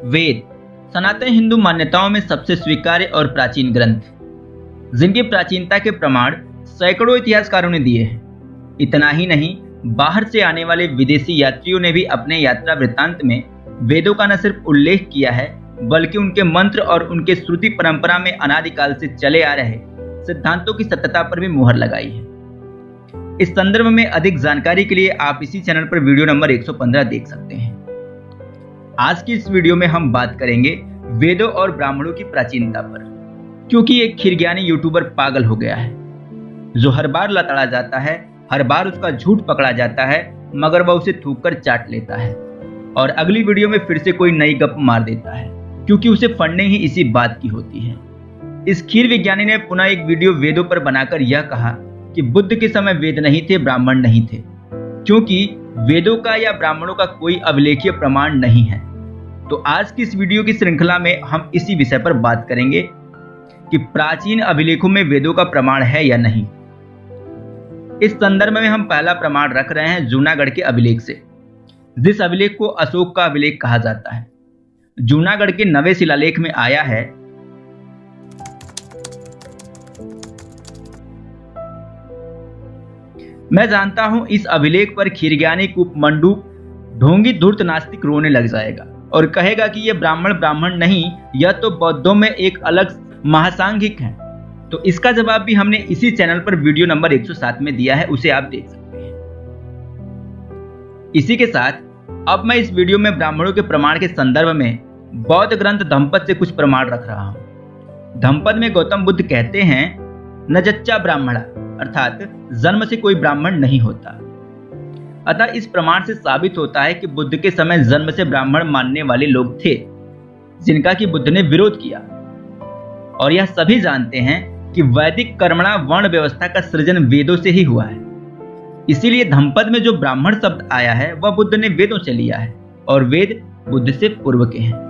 वेद सनातन हिंदू मान्यताओं में सबसे स्वीकार्य और प्राचीन ग्रंथ, जिनकी प्राचीनता के प्रमाण सैकड़ों इतिहासकारों ने दिए हैं। इतना ही नहीं, बाहर से आने वाले विदेशी यात्रियों ने भी अपने यात्रा वृत्तांत में वेदों का न सिर्फ उल्लेख किया है, बल्कि उनके मंत्र और उनके श्रुति परंपरा में अनादिकाल से चले आ रहे सिद्धांतों की सत्यता पर भी मुहर लगाई है। इस संदर्भ में अधिक जानकारी के लिए आप इसी चैनल पर वीडियो नंबर 115 देख सकते हैं। आज की इस वीडियो में हम बात करेंगे वेदों और ब्राह्मणों की प्राचीनता पर, क्योंकि एक खीरज्ञानी यूट्यूबर पागल हो गया है, जो हर बार लताड़ा जाता है, हर बार उसका झूठ पकड़ा जाता है, मगर वह उसे थूक कर चाट लेता है और अगली वीडियो में फिर से कोई नई गप मार देता है, क्योंकि उसे फंडिंग ही इसी बात की होती है। इस खीर विज्ञानी ने पुनः एक वीडियो वेदों पर बनाकर यह कहा कि बुद्ध के समय वेद नहीं थे, ब्राह्मण नहीं थे, क्योंकि वेदों का या ब्राह्मणों का कोई अभिलेखीय प्रमाण नहीं है। तो आज की इस वीडियो की श्रृंखला में हम इसी विषय पर बात करेंगे कि प्राचीन अभिलेखों में वेदों का प्रमाण है या नहीं। इस संदर्भ में हम पहला प्रमाण रख रहे हैं जूनागढ़ के अभिलेख से, जिस अभिलेख को अशोक का अभिलेख कहा जाता है। जूनागढ़ के नवे शिलालेख में आया है, मैं जानता हूं इस अभिलेख पर खीरज्ञानी कुपमंडू ढोंगी धूर्त नास्तिक रोने लग जाएगा और कहेगा कि यह ब्राह्मण नहीं, यह तो बौद्धों में एक अलग महासांघिक है। तो इसका जवाब भी हमने इसी चैनल पर वीडियो नंबर 107 में दिया है, उसे आप देख सकते हैं। इसी के साथ अब मैं इस वीडियो में ब्राह्मणों के प्रमाण के संदर्भ में बौद्ध ग्रंथ धम्मपद से कुछ प्रमाण रख रहा हूं। धम्मपद में गौतम बुद्ध कहते हैं, न जच्चा ब्राह्मणा, अर्थात जन्म से कोई ब्राह्मण नहीं होता। अतः इस प्रमाण से साबित होता है कि बुद्ध के समय जन्म से ब्राह्मण मानने वाले लोग थे, जिनका कि बुद्ध ने विरोध किया। और यह सभी जानते हैं कि वैदिक कर्मणा वर्ण व्यवस्था का सृजन वेदों से ही हुआ है। इसीलिए धम्मपद में जो ब्राह्मण शब्द आया है वह बुद्ध ने वेदों से लिया है और वेद बुद्ध से पूर्व के हैं।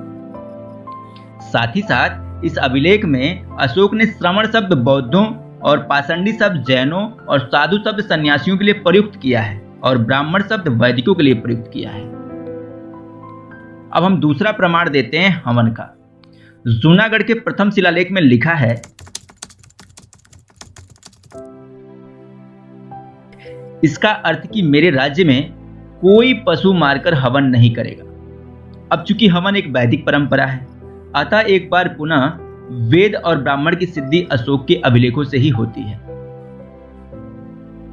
साथ ही साथ इस अभिलेख में अशोक ने श्रवण शब्द बौद्धों और पाषंडी शब्द जैनों और साधु शब्द सन्यासियों के लिए प्रयुक्त किया है और ब्राह्मण शब्द वैदिकों के लिए प्रयुक्त किया है। अब हम दूसरा प्रमाण देते हैं हवन का। जूनागढ़ के प्रथम शिलालेख में लिखा है, इसका अर्थ कि मेरे राज्य में कोई पशु मारकर हवन नहीं करेगा। अब चूंकि हवन एक वैदिक परंपरा है, अतः एक बार पुनः वेद और ब्राह्मण की सिद्धि अशोक के अभिलेखों से ही होती है।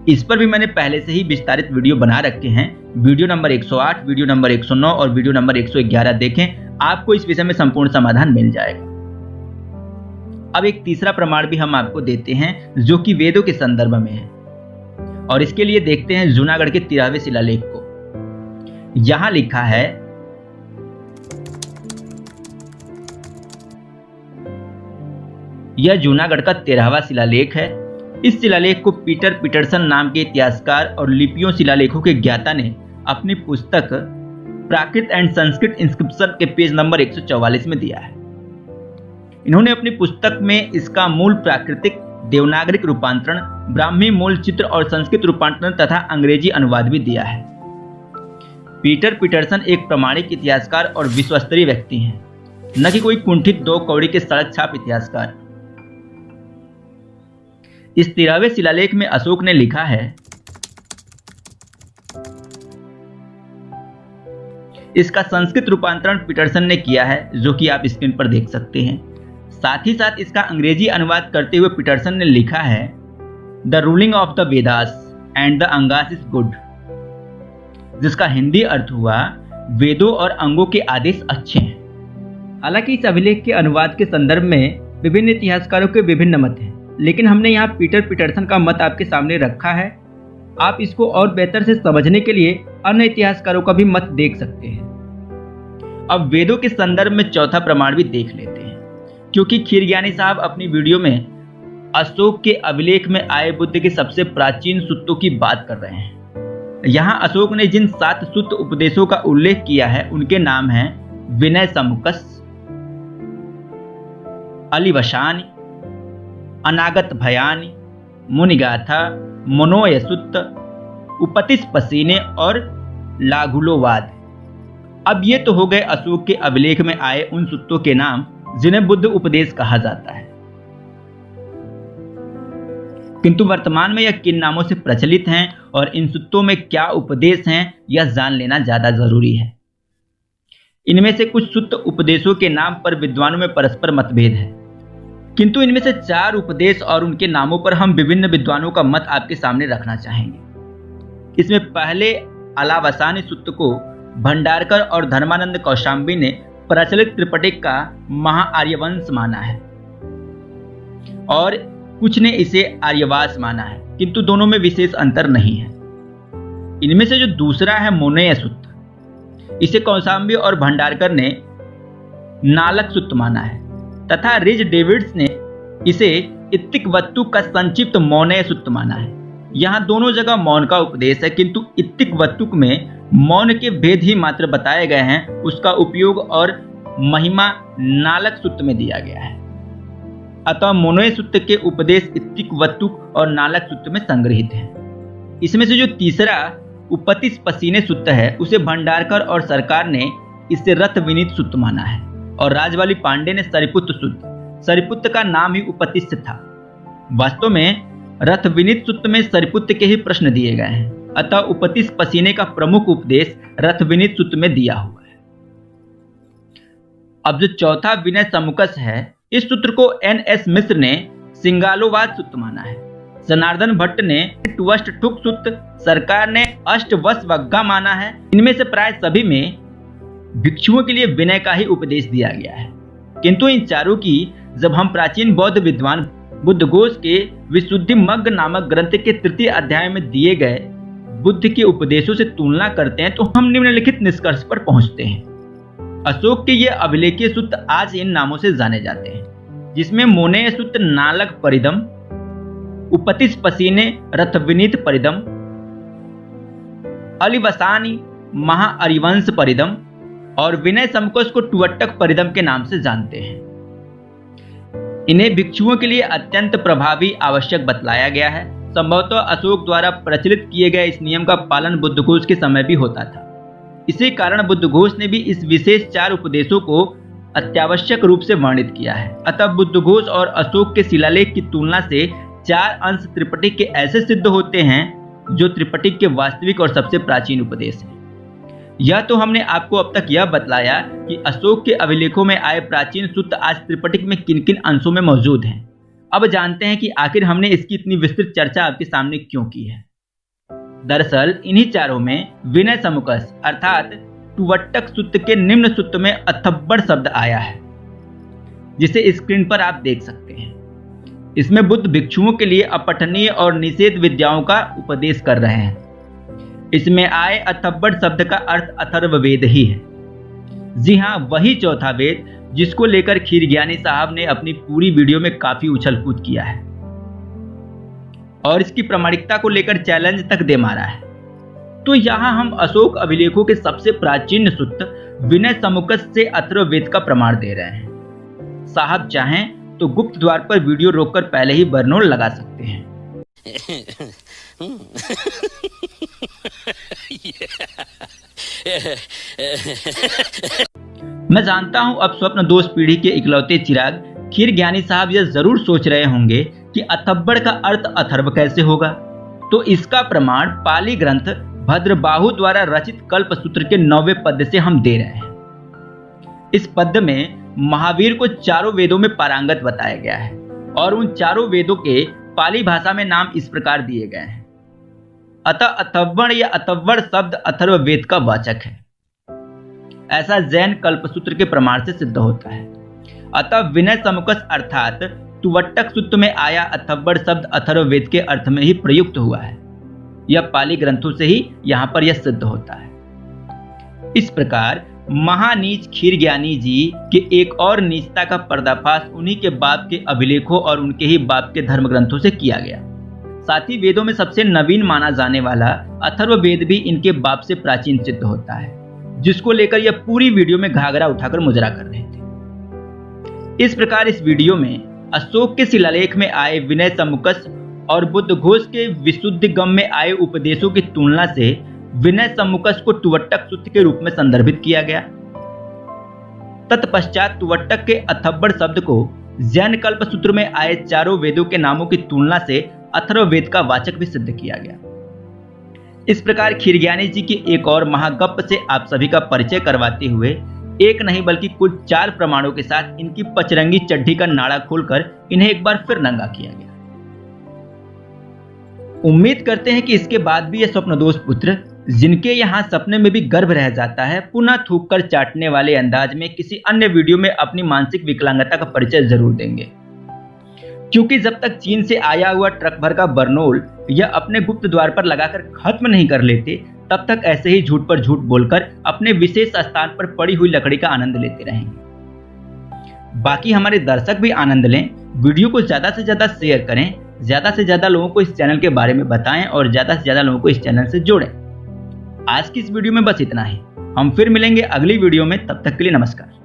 इस पर भी मैंने पहले से ही विस्तारित वीडियो बना रखे हैं। वीडियो नंबर 108, वीडियो नंबर 109 और वीडियो नंबर 111 देखें, आपको इस विषय में संपूर्ण समाधान मिल जाएगा। अब एक तीसरा प्रमाण भी हम आपको देते हैं, जो कि वेदों के संदर्भ में है, और इसके लिए देखते हैं जूनागढ़ के 13वें शिलालेख को। यहां लिखा है, यह जूनागढ़ का 13वां शिलालेख है। इस शिलालेख को पीटर पीटरसन नाम के इतिहासकार और लिपियों शिलालेखों के ज्ञाता ने अपनी पुस्तक प्राकृत एंड संस्कृत इंस्क्रिप्शन के पेज नंबर 144 में दिया है। इन्होंने अपनी पुस्तक में इसका मूल प्राकृतिक देवनागरिक रूपांतरण, ब्राह्मी मूल चित्र और संस्कृत रूपांतरण तथा अंग्रेजी अनुवाद भी दिया है। पीटर पीटरसन एक प्रामाणिक इतिहासकार और विश्वस्तरीय व्यक्ति हैं, न कि कोई कुंठित दो कौड़ी के सड़क छाप इतिहासकार। इस 13वें शिलालेख में अशोक ने लिखा है, इसका संस्कृत रूपांतरण पीटरसन ने किया है, जो कि आप स्क्रीन पर देख सकते हैं। साथ ही साथ इसका अंग्रेजी अनुवाद करते हुए पीटरसन ने लिखा है, the ruling of the Vedas and the angas is good, जिसका हिंदी अर्थ हुआ, वेदों और अंगों के आदेश अच्छे हैं। हालांकि इस अभिलेख के अनुवाद के संदर्भ में विभिन्न इतिहासकारों के विभिन्न मत हैं, लेकिन हमने यहाँ पीटर पीटरसन का मत आपके सामने रखा है। आप इसको और बेहतर से समझने के लिए अन्य इतिहासकारों का भी मत देख सकते हैं। अब वेदों के संदर्भ में चौथा प्रमाण भी देख लेते हैं, क्योंकि खीरज्ञानी साहब अपनी वीडियो में अशोक के अभिलेख में आए बुद्ध के सबसे प्राचीन सूत्रों की बात कर रहे हैं। यहाँ अशोक ने जिन 7 सूत्र उपदेशों का उल्लेख किया है, उनके नाम हैं विनय समुकस, अलिवशानी, अनागत भयानी, मुनिगाथा, मनोयसुत्त, उपतिस पसीने और लाघुलोवाद। अब ये तो हो गए अशोक के अभिलेख में आए उन सूत्रों के नाम जिन्हें बुद्ध उपदेश कहा जाता है, किंतु वर्तमान में यह किन नामों से प्रचलित हैं और इन सूत्रों में क्या उपदेश हैं, यह जान लेना ज्यादा जरूरी है। इनमें से कुछ सूत्र उपदेशों के नाम पर विद्वानों में परस्पर मतभेद है, किंतु इनमें से 4 उपदेश और उनके नामों पर हम विभिन्न विद्वानों का मत आपके सामने रखना चाहेंगे। इसमें पहले अलावसानी सूत्र को भंडारकर और धर्मानंद कौशाम्बी ने प्रचलित त्रिपिटक का महाआर्यवंश माना है और कुछ ने इसे आर्यवास माना है, किंतु दोनों में विशेष अंतर नहीं है। इनमें से जो दूसरा है मोनेय सूत्र, इसे कौशाम्बी और भंडारकर ने नालक सूत्र माना है तथा रिज डेविड्स ने इसे इत्तिकवत्तु का संक्षिप्त मौनेय सूत्र माना है। यहाँ दोनों जगह मौन का उपदेश है, किंतु इत्तिकवत्तुक में मौन के भेद ही मात्र बताए गए हैं, उसका उपयोग और महिमा नालक सूत्र में दिया गया है। अतः मोनेय सूत्र के उपदेश इत्तिकवत्तुक और नालक सूत्र में संग्रहित हैं। इसमें से जो तीसरा उपतिस्पसीने सूत्र है, उसे भंडारकर और सरकार ने इसे रथ विनीत सूत्र माना है और राजवाली पांडे ने सरिपुत्र सूत्र, सरिपुत्र का नाम ही उपतिस्थ था। वास्तव में रथ विनीत सूत्र में सरिपुत्र के ही प्रश्न दिए गए हैं, अतः उपतिस्पसीने का प्रमुख उपदेश रथ विनीत सूत्र में दिया हुआ है। अब जो चौथा विनय समुकस है, इस सूत्र को NS मिश्र ने सिंगालोवाद सूत्र माना है, जनार्दन भट्ट ने टुवष्टठुक सूत्र, सरकार ने अष्टवस्वग्गा माना है। इनमें से प्राय सभी में भिक्षुओं के लिए विनय का ही उपदेश दिया गया है, किंतु इन चारों की जब हम प्राचीन बौद्ध विद्वान बुद्धघोष के विशुद्धिमग्ग नामक ग्रंथ के 3य अध्याय में दिए गए बुद्ध के उपदेशों से तुलना करते हैं तो हम निम्नलिखित निष्कर्ष पर पहुंचते हैं। अशोक के ये अभिलेखीय सूत्र आज इन नामों से जाने जाते हैं, जिसमें मोनेय सूत्र नालक परिदम, उपतिस्पसीने रथ विनीत परिदम, अलिवसानी महाअरिवंश परिदम और विनय समुकस को टुवट्टक परिदम के नाम से जानते हैं। इन्हें भिक्षुओं के लिए अत्यंत प्रभावी आवश्यक बतलाया गया है। संभवतः अशोक द्वारा प्रचलित किए गए इस नियम का पालन बुद्धघोष के समय भी होता था। इसी कारण बुद्धघोष ने भी इस विशेष 4 उपदेशों को अत्यावश्यक रूप से वर्णित किया है। अतः बुद्धघोष और अशोक के शिलालेख की तुलना से 4 अंश त्रिपिटक के ऐसे सिद्ध होते हैं जो त्रिपिटक के वास्तविक और सबसे प्राचीन उपदेश हैं। यह तो हमने आपको अब तक यह बतलाया कि अशोक के अभिलेखों में आए प्राचीन सूत्र आज त्रिपिटक में किन किन अंशों में मौजूद हैं। अब जानते हैं कि आखिर हमने इसकी इतनी विस्तृत चर्चा आपके सामने क्यों की है। दरअसल इन्हीं चारों में विनय समुकस अर्थात टुवट्टक सूत्र के निम्न सूत्र में अथब्बड़ शब्द आया है, जिसे स्क्रीन पर आप देख सकते हैं। इसमें बुद्ध भिक्षुओं के लिए अपठनीय और निषेध विद्याओं का उपदेश कर रहे हैं। इसमें आए अथब्बड़ शब्द का अर्थ अथर्ववेद ही है। जी हाँ, वही चौथा वेद जिसको लेकर खीरज्ञानी साहब ने अपनी पूरी वीडियो में काफी उछल कूद किया है और इसकी प्रामाणिकता को लेकर चैलेंज तक दे मारा है। तो यहाँ हम अशोक अभिलेखों के सबसे प्राचीन सूत्र विनय समुकस से अथर्ववेद का प्रमाण दे रहे हैं। साहब चाहें तो गुप्त द्वार पर वीडियो रोककर पहले ही बरनोल लगा सकते हैं। मैं जानता हूं अब स्वप्न दोष पीढ़ी के इकलौते चिराग खीरज्ञानी साहब यह जरूर सोच रहे होंगे कि अथब्बड़ का अर्थ अथर्व कैसे होगा। तो इसका प्रमाण पाली ग्रंथ भद्रबाहु द्वारा रचित कल्पसूत्र के 9वें पद से हम दे रहे हैं। इस पद में महावीर को चारों वेदों में पारंगत बताया गया है और उन चारों वेदों के पाली भाषा में नाम इस प्रकार दिए गए हैं। अतः अथव्वण या अथव्वड़ शब्द अथर्ववेद का वाचक है, ऐसा जैन कल्पसूत्र के प्रमाण से सिद्ध होता है। अतः विनय समुकस अर्थात टुवट्टक सूत्र में आया अथव्वड़ शब्द अथर्ववेद के अर्थ में ही प्रयुक्त हुआ है। यह पाली ग्रंथों से ही यहाँ पर यह सिद्ध होता है। इस प्रकार महानीच खीरज्ञानी जी के एक और नीचता का पर्दाफाश उन्हीं के बाप के अभिलेखों और उनके ही बाप के धर्म ग्रंथों से किया गया। साथ ही वेदों में सबसे नवीन माना जाने वाला अथर्ववेद भी इनके बाप से प्राचीन सिद्ध होता है, जिसको लेकर यह पूरी वीडियो में घाघरा उठाकर मुजरा कर रहे थे। इस प्रकार इस वीडियो में अशोक के शिलालेख में आए विनय समुकस और बुद्धघोष के विशुद्धिगम में आए उपदेशों की तुलना से विनय सम्मुखस को टुवट्टक सूत्र के रूप में संदर्भित किया गया। तत्पश्चात टुवट्टक के अथर्वण शब्द को जैन कल्प सूत्र में आए चारों वेदों के नामों की तुलना से अथर्ववेद का वाचक भी सिद्ध किया गया। इस प्रकार खीरज्ञानी जी की एक और महागप से आप सभी का परिचय करवाते हुए एक नहीं बल्कि कुल 4 प्रमाणों के साथ इनकी पचरंगी चड्ढी का नाड़ा खोलकर इन्हें एक बार फिर नंगा किया गया। उम्मीद करते हैं कि इसके बाद भी ये स्वप्नदोष पुत्र, जिनके यहाँ सपने में भी गर्भ रह जाता है, पुनः थूक कर चाटने वाले अंदाज में किसी अन्य वीडियो में अपनी मानसिक विकलांगता का परिचय जरूर देंगे, क्योंकि जब तक चीन से आया हुआ ट्रक भर का बर्नोल या अपने गुप्त द्वार पर लगाकर खत्म नहीं कर लेते, तब तक ऐसे ही झूठ पर झूठ बोलकर अपने विशेष स्थान पर पड़ी हुई लकड़ी का आनंद लेते रहेंगे। बाकी हमारे दर्शक भी आनंद लें। वीडियो को ज्यादा से ज्यादा शेयर करें, ज्यादा से ज्यादा लोगों को इस चैनल के बारे में बताएं और ज्यादा से ज्यादा लोगों को इस चैनल से जोड़ें। आज की इस वीडियो में बस इतना ही। हम फिर मिलेंगे अगली वीडियो में, तब तक के लिए नमस्कार।